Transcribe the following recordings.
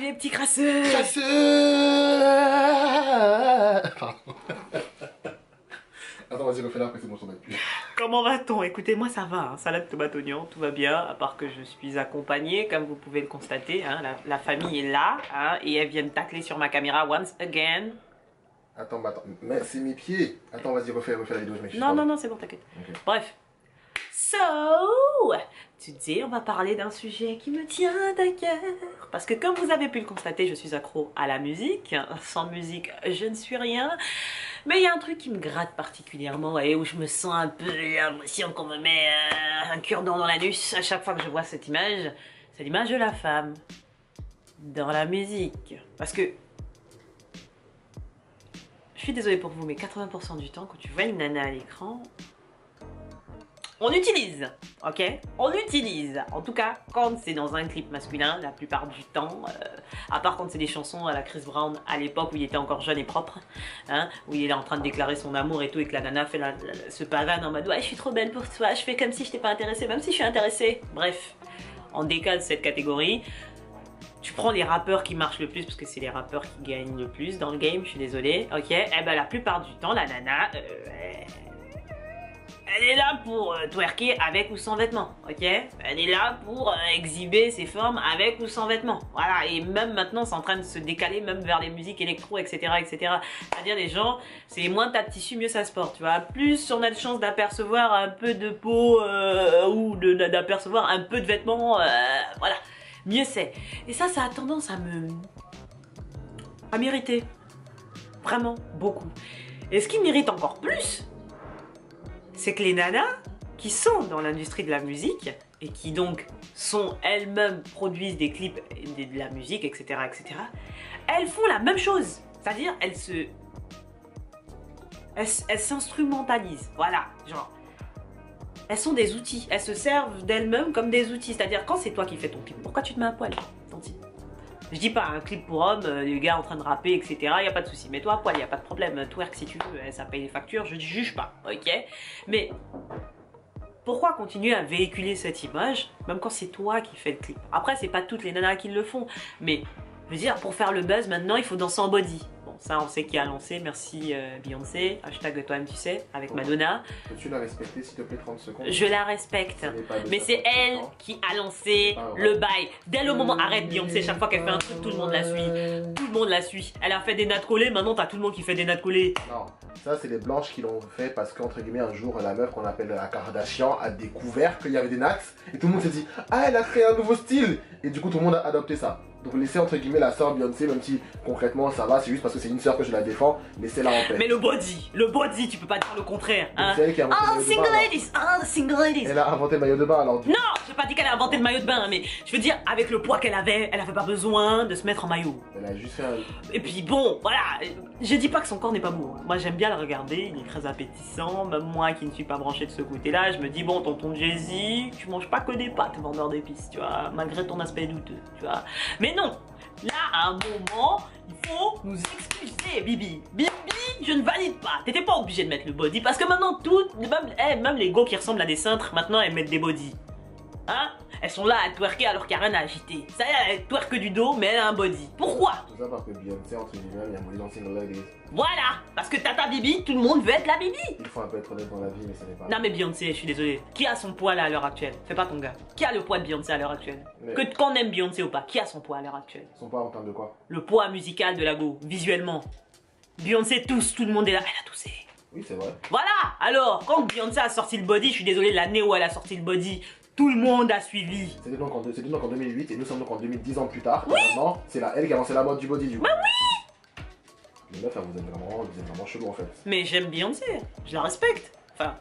les petits crasseux. Crasseux. Pardon. Attends, vas-y, refais-la, après c'est bon, je t'en ai plus. Comment va-t-on? Écoutez, moi ça va, hein. Salade tomate oignon, tout va bien, à part que je suis accompagnée, comme vous pouvez le constater, hein. La famille est là, hein, et elle vient de tacler sur ma caméra once again. Attends, bah attends, mais c'est mes pieds. Attends, vas-y, refais la vidéo, je m'excuse. Non, non, non, c'est bon, t'inquiète. Okay. Bref. So, today, on va parler d'un sujet qui me tient à cœur. Parce que comme vous avez pu le constater, je suis accro à la musique. Sans musique, je ne suis rien. Mais il y a un truc qui me gratte particulièrement et où je me sens un peu l'impression qu'on me met un cure-dent dans l'anus à chaque fois que je vois cette image. C'est l'image de la femme dans la musique. Parce que, je suis désolée pour vous, mais 80% du temps, quand tu vois une nana à l'écran, on utilise, ok? On utilise. En tout cas, quand c'est dans un clip masculin, la plupart du temps, à part quand c'est des chansons à la Chris Brown à l'époque où il était encore jeune et propre, hein, où il est en train de déclarer son amour et tout, et que la nana fait ce pavane en mode ouais, je suis trop belle pour toi, je fais comme si je t'ai pas intéressée, même si je suis intéressée. Bref, on décale cette catégorie. Tu prends les rappeurs qui marchent le plus, parce que c'est les rappeurs qui gagnent le plus dans le game, je suis désolée, ok? Et ben la plupart du temps, la nana, elle est là pour twerker avec ou sans vêtements, ok? Elle est là pour exhiber ses formes avec ou sans vêtements. Voilà, et même maintenant, c'est en train de se décaler même vers les musiques électro, etc., etc. C'est-à-dire, les gens, c'est moins t'as de tissu, mieux ça se porte, tu vois? Plus on a de chance d'apercevoir un peu de peau ou d'apercevoir un peu de vêtements, voilà, mieux c'est. Et ça a tendance à m'irriter. Vraiment, beaucoup. Et ce qui m'irrite encore plus, c'est que les nanas qui sont dans l'industrie de la musique et qui donc sont elles-mêmes produisent des clips, de la musique, etc., etc., elles font la même chose. C'est-à-dire, elles s'instrumentalisent. Voilà, genre, elles sont des outils. Elles se servent d'elles-mêmes comme des outils. C'est-à-dire, quand c'est toi qui fais ton clip, pourquoi tu te mets à poil? Je dis pas un clip pour homme, les gars en train de rapper, etc. Y a pas de souci. Mais toi à poil, y a pas de problème. Twerk si tu veux, ça paye les factures, je juge pas, ok? Mais pourquoi continuer à véhiculer cette image, même quand c'est toi qui fais le clip? Après, c'est pas toutes les nanas qui le font, mais je veux dire, pour faire le buzz, maintenant, il faut danser en body. Bon, ça, on sait qui a lancé. Merci Beyoncé. Hashtag toi-même, tu sais, avec Madonna. Peux-tu la respecter, s'il te plaît, 30 secondes? Je la respecte. Mais c'est elle qui a lancé le bail. Dès le moment, arrête Beyoncé, chaque fois qu'elle fait un truc, tout le monde la suit. Tout le monde la suit. Elle a fait des nattes collées, maintenant t'as tout le monde qui fait des nattes collées. Non, ça c'est les blanches qui l'ont fait parce qu'entre guillemets, un jour, la meuf qu'on appelle la Kardashian a découvert qu'il y avait des nattes et tout le monde s'est dit ah, elle a créé un nouveau style. Et du coup, tout le monde a adopté ça. Donc laissez entre guillemets la sœur Beyoncé, même si concrètement ça va, c'est juste parce que c'est une sœur que je la défends, laissez-la en paix. Mais le body, tu peux pas dire le contraire, hein. C'est elle qui a inventé le single ladies, single ladies. Elle a inventé le maillot de bain alors. Non, j'ai pas dit qu'elle a inventé le maillot de bain, mais je veux dire, avec le poids qu'elle avait pas besoin de se mettre en maillot. Elle a juste fait un... Et puis bon, voilà, je dis pas que son corps n'est pas beau. Moi j'aime bien le regarder, il est très appétissant, même moi qui ne suis pas branchée de ce côté-là, je me dis bon, tonton Jay-Z, tu manges pas que des pâtes, vendeur d'épices, tu vois, malgré ton aspect douteux, tu vois. Mais non. Là, à un moment, il faut nous excuser, Bibi. Bibi, je ne valide pas. T'étais pas obligé de mettre le body. Parce que maintenant, même les go qui ressemblent à des cintres, maintenant, elles mettent des body. Hein? Elles sont là à twerker alors qu'il n'y a rien à agiter. Ça y est, elle twerk du dos, mais elle a un body. Pourquoi? Tout ça parce que Beyoncé, entre guillemets, il y a moyen dans single ladies. Voilà. Parce que Tata Bibi, tout le monde veut être la Bibi. Il faut un peu être honnête dans la vie, mais ce n'est pas... Non mais Beyoncé, je suis désolé. Qui a son poids là à l'heure actuelle? Fais pas ton gars. Qui a le poids de Beyoncé à l'heure actuelle? Mais... Qu'on aime Beyoncé ou pas, qui a son poids à l'heure actuelle? Son poids en termes de quoi? Le poids musical de la go, visuellement. Beyoncé tous, tout le monde est là, elle a toussé. Oui, c'est vrai. Voilà. Alors, quand Beyoncé a sorti le body, je suis désolé, l'année où elle a sorti le body, tout le monde a suivi. C'était donc en 2008 et nous sommes donc en 2010 ans plus tard. Oui. Et maintenant, c'est elle qui a lancé la mode du body du coup. Bah oui. Les meufs, vous êtes vraiment chelou en fait. Mais j'aime Beyoncé, je la respecte. Enfin,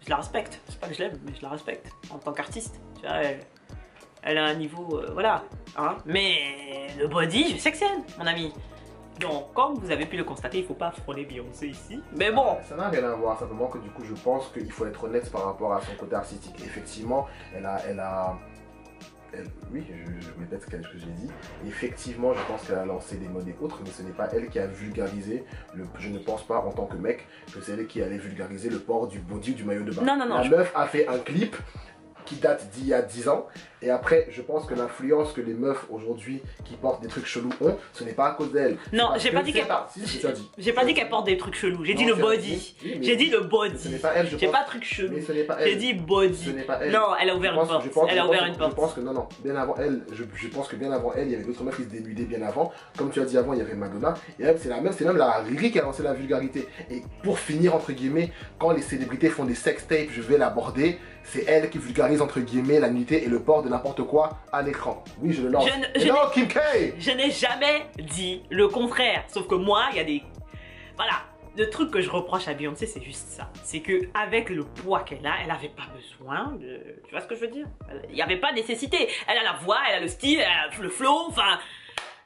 je la respecte. C'est pas que je l'aime, mais je la respecte en tant qu'artiste. Tu vois, elle a un niveau, voilà. Hein. Mais le body, je sais que c'est elle, mon ami. Donc, comme vous avez pu le constater, il faut pas frôler Beyoncé ici. Mais bon. Ça n'a rien à voir, simplement que du coup, je pense qu'il faut être honnête par rapport à son côté artistique. Effectivement, oui, je répète ce que j'ai dit. Effectivement, je pense qu'elle a lancé des modes et autres, mais ce n'est pas elle qui a vulgarisé. Je ne pense pas, en tant que mec, que c'est elle qui allait vulgariser le port du body ou du maillot de bain. Non, non, non. La meuf a fait un clip qui date d'il y a 10 ans. Et après, je pense que l'influence que les meufs aujourd'hui qui portent des trucs chelous ont, ce n'est pas à cause d'elles. Non, j'ai pas dit qu'elle J'ai pas dit qu'elle porte des trucs chelous. J'ai dit le body. J'ai dit le body. Ce n'est pas elle, je J'ai pense. pas truc chelou. Mais ce n'est pas elle. J'ai dit body. Ce n'est pas elle. Non, elle a ouvert une porte. Elle a ouvert une porte. Je pense que non, bien avant elle, je pense que bien avant elle, il y avait d'autres meufs qui se dénudaient bien avant. Comme tu as dit avant, il y avait Madonna. Et c'est même la Riri qui a lancé la vulgarité. Et pour finir, entre guillemets, quand les célébrités font des sex tapes, je vais l'aborder. C'est elle qui vulgarise entre guillemets la nudité et le port de n'importe quoi à l'écran. Oui, je le lance. Non, Kim K. Je n'ai jamais dit le contraire. Sauf que moi, il y a des... Voilà. Le truc que je reproche à Beyoncé, c'est juste ça. C'est que avec le poids qu'elle a, elle n'avait pas besoin de... Tu vois ce que je veux dire? Il n'y avait pas nécessité. Elle a la voix, elle a le style, elle a le flow, enfin...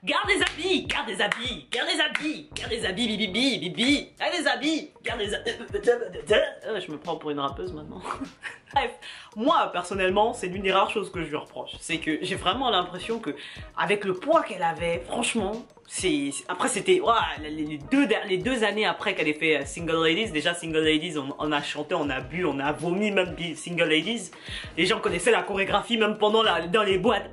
Garde les habits, garde les habits, garde les habits, garde les habits, bibi, garde les habits, garde les habits. Je me prends pour une rappeuse maintenant. Bref, moi personnellement, c'est l'une des rares choses que je lui reproche. C'est que j'ai vraiment l'impression que avec le poids qu'elle avait, franchement, après c'était les deux années après qu'elle ait fait Single Ladies. Déjà Single Ladies, on a chanté, on a bu, on a vomi même Single Ladies. Les gens connaissaient la chorégraphie même pendant dans les boîtes.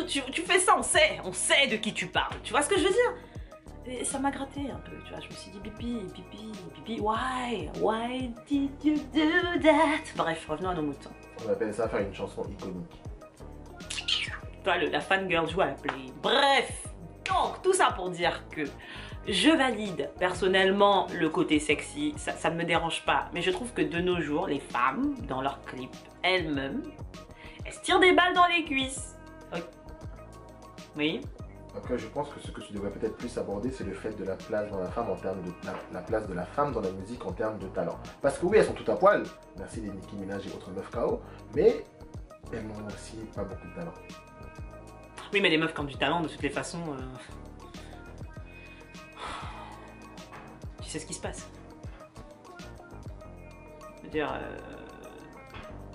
Tu fais ça, on sait de qui tu parles. Tu vois ce que je veux dire? Et ça m'a gratté un peu, tu vois. Je me suis dit, Bibi, why did you do that? Bref, revenons à nos moutons. On appelle ça faire une chanson iconique. Toi, la fangirl joue à la play. Bref, donc tout ça pour dire que je valide personnellement le côté sexy, ça ne me dérange pas. Mais je trouve que de nos jours, les femmes, dans leurs clips elles-mêmes, elles se tirent des balles dans les cuisses. Oui. Après, je pense que ce que tu devrais peut-être plus aborder, c'est le fait de la place dans la femme en termes de la place de la femme dans la musique en termes de talent. Parce que oui, elles sont toutes à poil. Merci les Nicki Minaj et autres meufs KO, mais elles n'ont aussi pas beaucoup de talent. Oui, mais les meufs qui ont du talent, de toutes les façons, tu sais ce qui se passe. Je veux dire,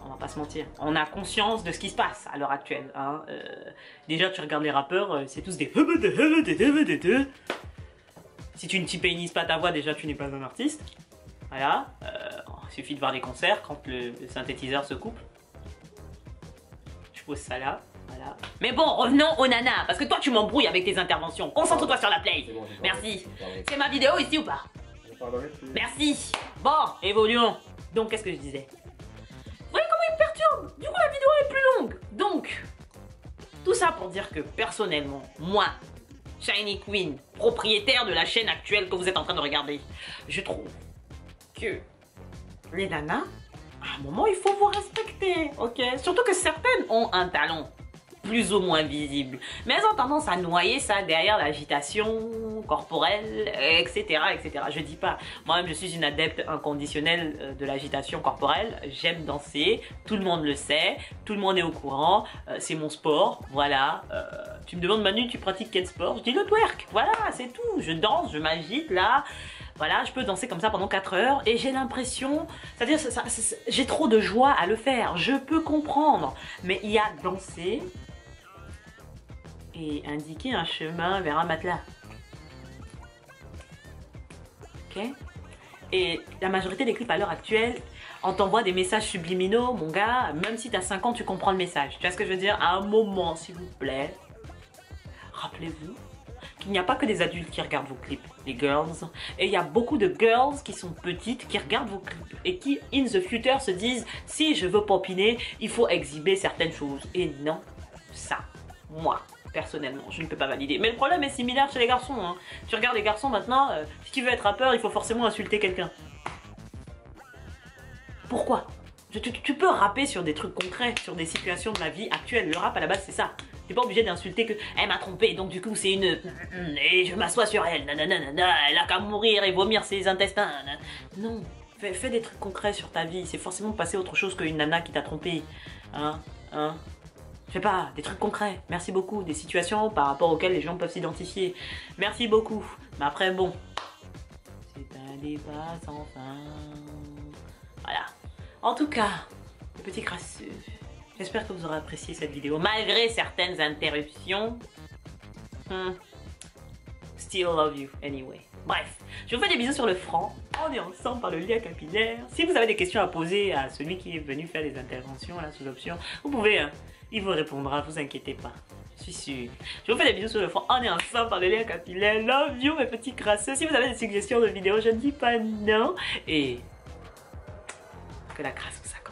on va pas se mentir. On a conscience de ce qui se passe à l'heure actuelle. Hein. Déjà, tu regardes les rappeurs, c'est tous des... Si tu ne t'y pas ta voix, déjà, tu n'es pas un artiste. Voilà. Il suffit de voir les concerts quand le synthétiseur se coupe. Je pose ça là. Voilà. Mais bon, revenons au nana, parce que toi, tu m'embrouilles avec tes interventions. Concentre-toi sur la play. Bon, merci. C'est ma vidéo ici ou pas? Merci. Bon, évoluons. Donc, qu'est-ce que je disais? Vous voyez comment il me perturbe? Du coup, la vidéo est plus longue. Donc, tout ça pour dire que personnellement, moi, Shiny Queen, propriétaire de la chaîne actuelle que vous êtes en train de regarder, je trouve que les nanas, à un moment, il faut vous respecter, ok? Surtout que certaines ont un talent plus ou moins visible, mais elles ont tendance à noyer ça derrière l'agitation corporelle, etc., etc. Je dis pas, moi-même je suis une adepte inconditionnelle de l'agitation corporelle, j'aime danser, tout le monde le sait, tout le monde est au courant, c'est mon sport, voilà. Tu me demandes Manu, tu pratiques quel sport? Je dis le twerk, voilà, c'est tout, je danse, je m'agite là. Voilà, je peux danser comme ça pendant 4 heures et j'ai l'impression, c'est-à-dire j'ai trop de joie à le faire, je peux comprendre, mais il y a danser et indiquer un chemin vers un matelas. Ok? Et la majorité des clips à l'heure actuelle, on t'envoie des messages subliminaux, mon gars, même si t'as 5 ans, tu comprends le message. Tu vois ce que je veux dire? À un moment, s'il vous plaît, rappelez-vous qu'il n'y a pas que des adultes qui regardent vos clips, les girls. Et il y a beaucoup de girls qui sont petites, qui regardent vos clips et qui, in the future, se disent « Si je veux popiner, il faut exhiber certaines choses. » Et non, ça, moi, personnellement, je ne peux pas valider. Mais le problème est similaire chez les garçons. Hein. Tu regardes les garçons maintenant, si tu veux être rappeur, il faut forcément insulter quelqu'un. Pourquoi? Tu peux rapper sur des trucs concrets, sur des situations de la vie actuelle. Le rap, à la base, c'est ça. Tu n'es pas obligé d'insulter que « Elle m'a trompé, donc du coup, c'est une... Et je m'assois sur elle, nanana, elle a qu'à mourir et vomir ses intestins. » Non, fais des trucs concrets sur ta vie. C'est forcément passer autre chose qu'une nana qui t'a trompé. Hein? Je sais pas, des trucs concrets. Merci beaucoup. Des situations par rapport auxquelles les gens peuvent s'identifier. Merci beaucoup. Mais après, bon... C'est un débat sans fin. Voilà. En tout cas, le petit crasseux, j'espère que vous aurez apprécié cette vidéo, malgré certaines interruptions. Still love you anyway. Bref, je vous fais des bisous sur le front. on est ensemble par le lien capillaire. Si vous avez des questions à poser à celui qui est venu faire les interventions là sous option, vous pouvez, hein, il vous répondra, vous inquiétez pas. Je suis sûr. Je vous fais des bisous sur le front. On est ensemble par le lien capillaire. Love you mes petits crasseux. Si vous avez des suggestions de vidéos, je ne dis pas non. Et que la grâce vous accompagne.